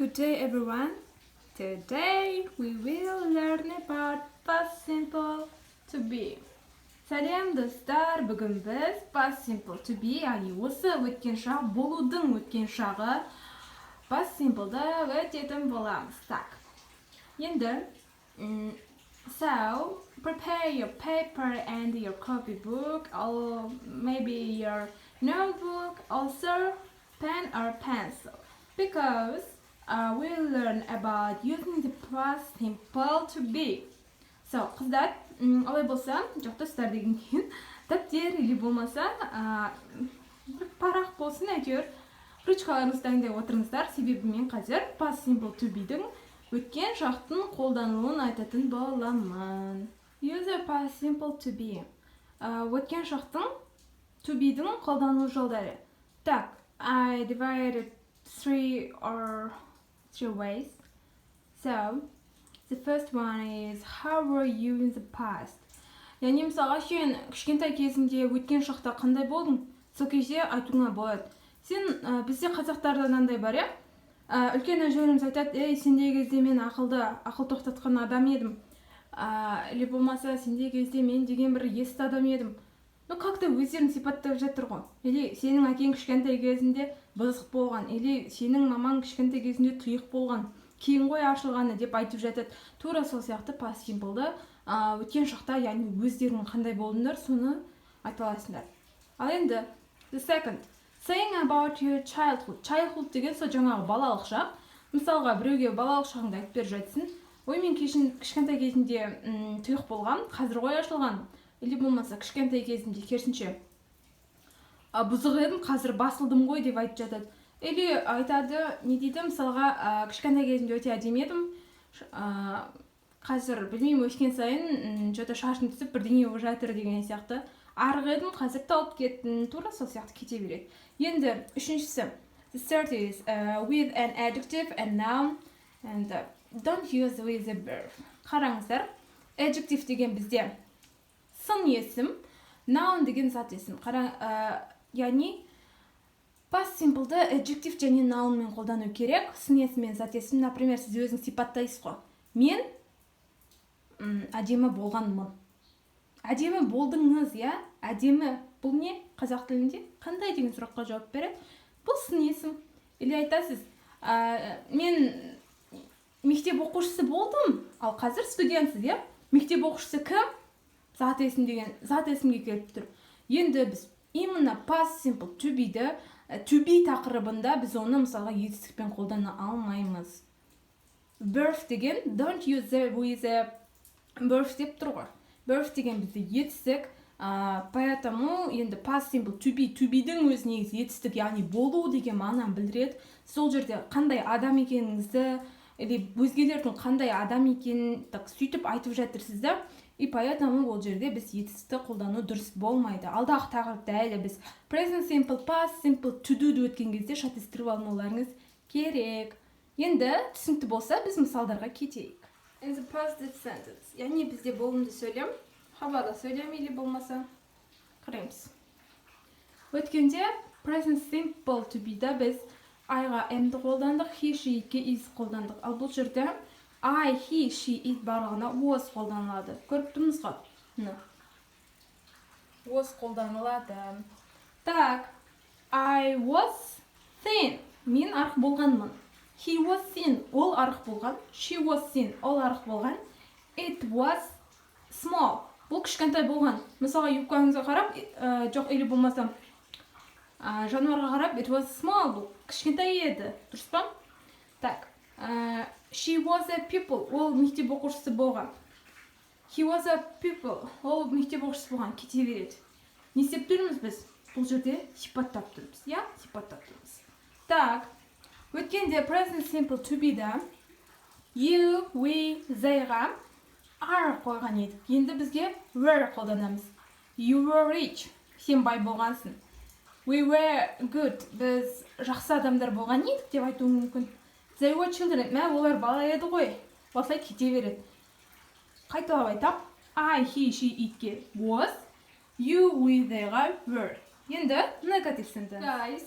Good day everyone. Today we will learn about past simple to be. Сәлем достар, бүгін біз past simple to be, яғни осы өткен шақ, болудың өткен шағы past simple'да өтетін боламыз. Так. Енді so prepare your paper and your copybook or maybe your notebook, also pen or pencil, because we'll learn about using the past simple to be. So, қыздар, олай болса, жоқ достар деген кейін, дәптер или болмаса, бір парақ болсын әйтеуір, ручкаларыңызды дайындай отырыңыздар, себебі мен қазір past simple to be'дің өткен шақтың қолданылуын айтатын боламын. Use the past simple to be. Өткен шақтың to be'дің қолданылу жолдары. Так, I divided three ways. So, the first one is how were you in the past? Яғни мысалға сен кішкентай кезінде өткен шақта қандай болдың? Сол кезде айтуыңа болады. Сен бізде қазақтарда мынандай бар, иә? Үлкен әжелеріміз айтады, сендей кезде мен ақыл тоқтатқан адам едім. Или болмаса сендей кезде мен деген бір есті адам едім. Как-то өздерін сипаттап жатыр ғой. Или сенің әкең кішкентай кезінде бұзық болған, или сенің мамаң кішкентай кезінде тұйық болған, кейін ғой ашылғаны деп айтып жатады. Тура сол сияқты past simple'ды өткен шақта, яғни өздерің қандай болдыңдар, соны айта аласыңдар. Ал енді the second, saying about your childhood. Childhood деген сол жаңағы балалық шақ. Мысалға біреуге балалық шағыңды айтып беріп жатсың. Ой, мен кішкентай кезінде тұйық болған, қазір ғой ашылған. Или болмаса кішкентай кезімде керісінше бұзық едім, қазір басылдым ғой деп айтып жатады. Или айтады, не дейді, мысалға кішкентай кезімде өте әдемі едім, қазір білмеймін өскен сайын жота шашым түсіп бірдеңе болып жатыр деген сияқты. Арғы едім, қазір тауып кеттім, тура сол сияқты кете береді. Енді үшіншісі, the third is with an adjective and noun and don't use with a verb. Қараңыздар, adjective деген бізде сын есім, noun деген зат есім. Яғни past simple'ды adjective және noun мен қолдану керек. Сын есім мен зат есім. Например, сіз өзіңіз сипаттайсыз ғой. Мен әдемі болғанмын. Әдемі болдыңыз, я? Әдемі. Бұл не? Қазақ тілінде қандай деген сұраққа жауап береді? Бұл сын есім. Или айтасыз, мен мектеп оқушысы болдым, ал қазір студентсіз, я? Мектеп оқушысы кім? Зат есімге келіп тұр. Енді біз именно past simple to be'ді, to be тақырыбында біз оны мысалға етістікпен қолдана алмаймыз. Verb деген don't use with a verb деп тұр ғой. Verb деген бізде етістік, поэтому енді past simple to be'дің өз негізі етістік, яғни болу деген мағынаны білдіреді. Сол жерде қандай адам екеніңізді, или өзгелердің қандай адам екенін сөйтіп айтып жатырсыздар. И поэтому ол жерде біз етістікті қолдану дұрыс болмайды. Алдағы тақырыпта әлі біз present simple, past simple, to do'ды өткен кезде шатастырып алмауларыңыз керек. Енді түсінікті болса, біз мысалдарға кетейік. In the past sentence, яғни бізде болымды сөйлем, хабарлы сөйлем или болмаса қараймыз. Өткенде present simple to be'да біз I'ға am'ді қолдандық, he, she, itке is қолдандық. Ал бұл жерде I, he, she, it барлығына was қолданылады. Көріп тұрмыз ғой? Was қолданылады. Так, I was thin. Мен арық болғанмын. He was thin. Ол арық болған. She was thin. Ол арық болған. It was small. Бұл кішкентай болған. Мысалға, юбкаңызға қарап, жоқ, или болмаса жануарға қарап, it was small. Бұл кішкентай еді. Дұрыс па? Так. She was a pupil. Ол мектеп оқушысы болған. He was a pupil. Ол мектеп оқушысы болған. Кете береді. Не істеп тұрмыз біз? Бұл жерде сипаттап тұрмыз. Я? Сипаттап тұрмыз. Так. Өткенде present simple to be'да you, we, they'ға are қойған едік. Енді бізге were қолданамыз. You were rich. Сен бай болғансың. We were good. Біз жақсы адамдар болған едік деп айтуым мүмкін. They were children. Олар бала еді ғой. Осылай кете береді. Қайталап айтам. I, he, she, itке was. You, we, they'ға were. Енді negative sentence. Guys,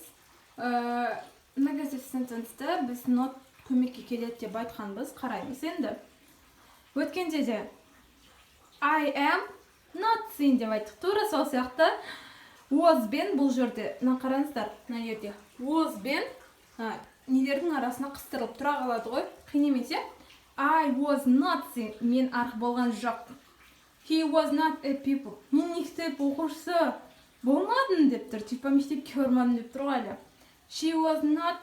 negative sentence'ді біз not көмекке келеді деп айтқанбыз. Қараймыз енді. Өткенде де I am not seen деп айттық. Тура сол сияқты was бен бұл жерде, мына қараңыздар, мына жерде was бен нелердің арасына қыстырылып тұра қалады ғой. Қиын емес, I was not seen, мен арық болған жоқпын. He was not a pupil, мен мектеп оқушысы болмадым деп тұр. Типа мектепке бармадым деп тұр ғой әлі. She was not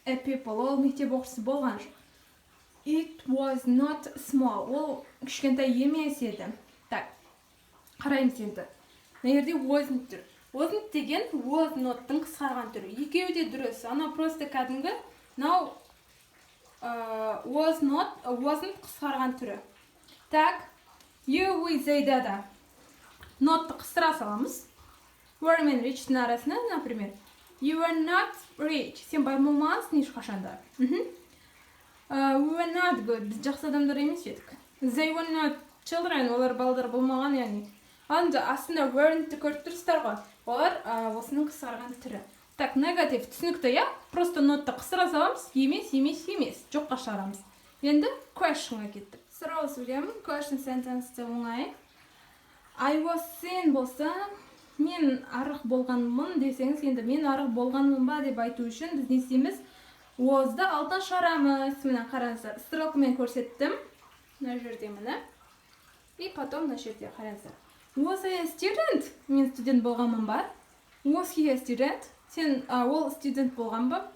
a pupil, ол мектеп оқушысы болған жоқ. It was not small, ол кішкентай емес еді. Так, қараймыз енді. Мына жерде wasn't тұр. Wasn't деген was not-тың қысқарған түрі. Екеуі де дұрыс. Ана просто кәдімгі. Now was not, wasn't қысқарған түрі. Так, you with да. Not-ты қыстыра саламыз. Were мен rich'тің арасына, например. You were not rich. Сен бай болмағансың ешқашанда. We were not good. Біз жақсы адамдар емес едік. They were not children. Олар балдар болмаған, яғни. Анда астында weren't-ті көріп тұрсыздар ғой. Олар осының қысқарған түрі. Так, негатив түсінікті, я? Просто not-ты қыстыра саламыз. Емес. Жоққа шығарамыз. Енді question-ға кеттік. Сұрау сөйлемін. Question sentence-ті оңай. I was seen болса, мен арық болғанмын десеңіз, енді мен арық болғанмын ба деп айту үшін біз не істейміз? Was-ды алтын шығарамыз. Мына қараңыздар. Стрелкамен көрсеттім. Мына жерде міне. И потом мына жерде қараңыздар. Was I a student? Мен студент болғанмын ба? Was he a student? Сен ол студент болған ба?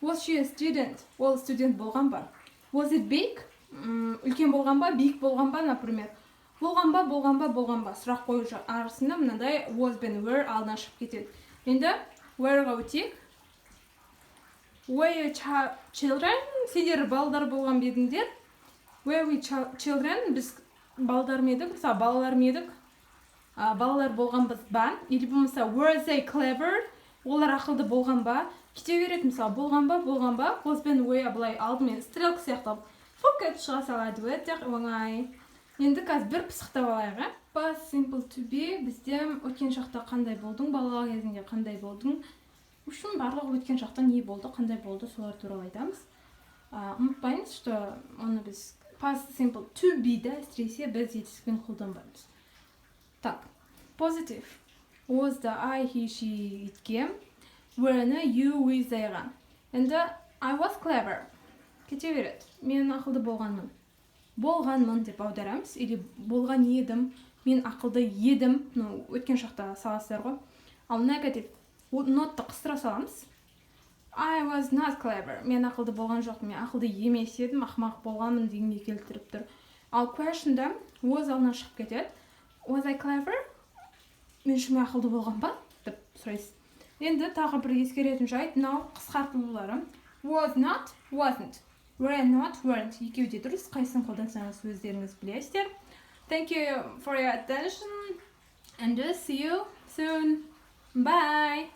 Was she a student? Ол студент болған ба? Was it big? Үлкен болған ба? Big болған ба, например? Болған ба? Сұрақ қою арасында мынандай was бен were алдынан шығып кетеді. Енді were-ға өтейік. Were you children? Сендер балдар болған бедіңдер. Were we children? Біз балдар медік? Мысалы, балалар медік? Балалар болғанбыз ба? Или болмаса were they clever? Олар ақылды болған ба? Кете береді, мысалы, болған ба? Was бен were былай алдымен стрелка сияқталып фокет шыға салады, өте оңай. Енді қазір бір пысықтап алайық. Past simple to be, бізде өткен шақта қандай болдың, балалық кезінде қандай болдың. Үшін барлығы өткен шақта не болды, қандай болды, солар туралы айтамыз. Ұмытпаймыз, что оны біз past simple to be-ді әсіресе біз етістікпен қолданбаймыз. Так, positive. Was-ды I, he, she, itке. Were-ні you, we, they-ға. Енді I was clever. Кете береді. Мен ақылды болғанмын деп аударамыз. Или болған едім. Мен ақылды едім. Өткен шақта саласыздар ғой. Ал negative. Not-ты қыстыра саламыз. I was not clever. Мен ақылды болған жоқ. Мен ақылды емес едім. Ақымақ болғанмын дегенге келтіріп тұр. Ал question-да was алдынан шығып кетеді. Was I clever? Мен шын ақылды болған ба? Деп сұрайсыз. Енді тағы бір ескеретін жайт, мынау қысқартылулары. Was not, wasn't. Were not, weren't. Екеуі де дұрыс. Қайсысын қолдансаңыз өздеріңіз білесіздер. Thank you for your attention and see you soon. Bye.